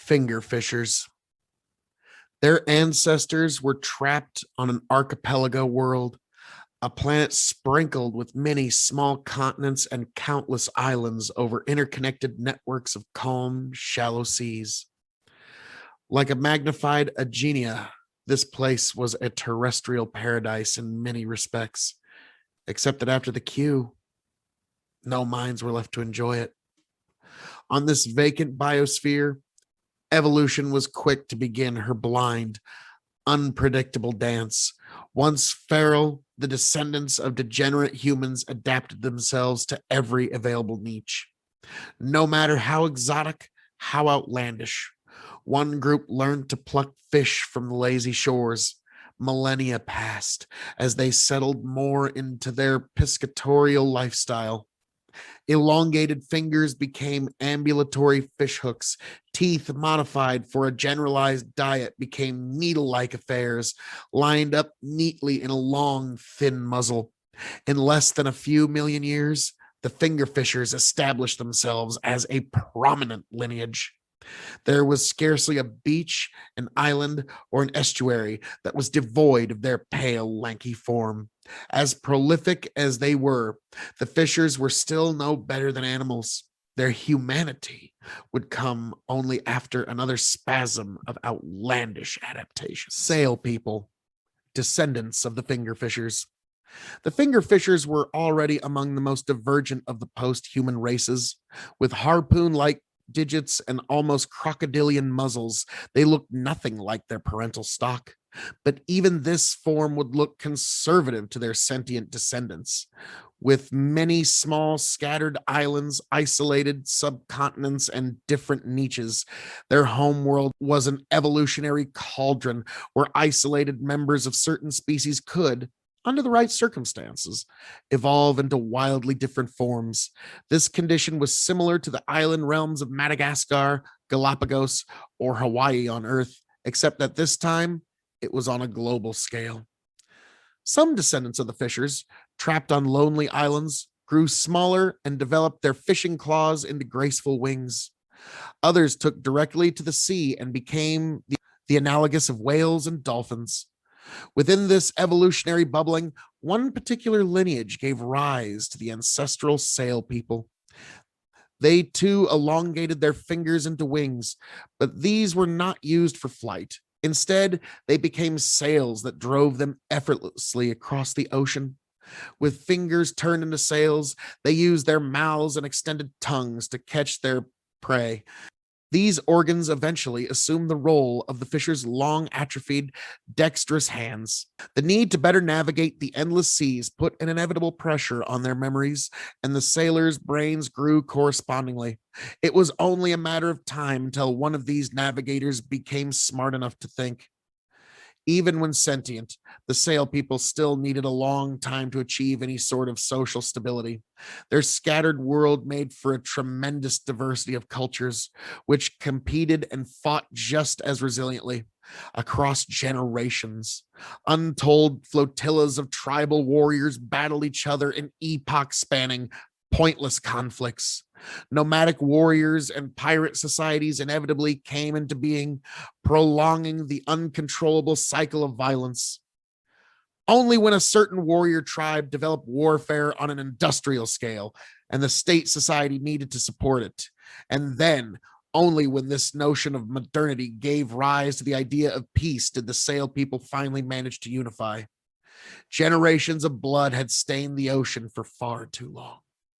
Finger fishers. Their ancestors were trapped on an archipelago world, a planet sprinkled with many small continents and countless islands over interconnected networks of calm, shallow seas. Like a magnified Aegina, this place was a terrestrial paradise in many respects, except that after the Q, no minds were left to enjoy it. On this vacant biosphere, evolution was quick to begin her blind, unpredictable dance. Once feral, the descendants of degenerate humans adapted themselves to every available niche. No matter how exotic, how outlandish, one group learned to pluck fish from the lazy shores. Millennia passed as they settled more into their piscatorial lifestyle. Elongated fingers became ambulatory fishhooks. Teeth modified for a generalized diet became needle-like affairs, lined up neatly in a long, thin muzzle. In less than a few million years, the finger fishers established themselves as a prominent lineage. There was scarcely a beach, an island, or an estuary that was devoid of their pale, lanky form. As prolific as they were, the fishers were still no better than animals. Their humanity would come only after another spasm of outlandish adaptation. Sail people, descendants of the finger fishers. The finger fishers were already among the most divergent of the post-human races, with harpoon-like digits and almost crocodilian muzzles. They looked nothing like their parental stock, but even this form would look conservative to their sentient descendants. With many small scattered islands, isolated subcontinents, and different niches, their homeworld was an evolutionary cauldron where isolated members of certain species could, under the right circumstances, evolve into wildly different forms. This condition was similar to the island realms of Madagascar, Galapagos, or Hawaii on Earth, except that this time it was on a global scale. Some descendants of the fishers, trapped on lonely islands, grew smaller and developed their fishing claws into graceful wings. Others took directly to the sea and became the analogous of whales and dolphins. Within this evolutionary bubbling, one particular lineage gave rise to the ancestral sail people. They too elongated their fingers into wings, but these were not used for flight. Instead, they became sails that drove them effortlessly across the ocean. With fingers turned into sails, they used their mouths and extended tongues to catch their prey. These organs eventually assumed the role of the fisher's long atrophied, dexterous hands. The need to better navigate the endless seas put an inevitable pressure on their memories, and the sailors' brains grew correspondingly. It was only a matter of time until one of these navigators became smart enough to think. Even when sentient, the sail people still needed a long time to achieve any sort of social stability. Their scattered world made for a tremendous diversity of cultures, which competed and fought just as resiliently across generations. Untold flotillas of tribal warriors battled each other in epoch-spanning, pointless conflicts. Nomadic warriors and pirate societies inevitably came into being, prolonging the uncontrollable cycle of violence. Only when a certain warrior tribe developed warfare on an industrial scale and the state society needed to support it, and then only when this notion of modernity gave rise to the idea of peace did the sail people finally manage to unify. Generations of blood had stained the ocean for far too long.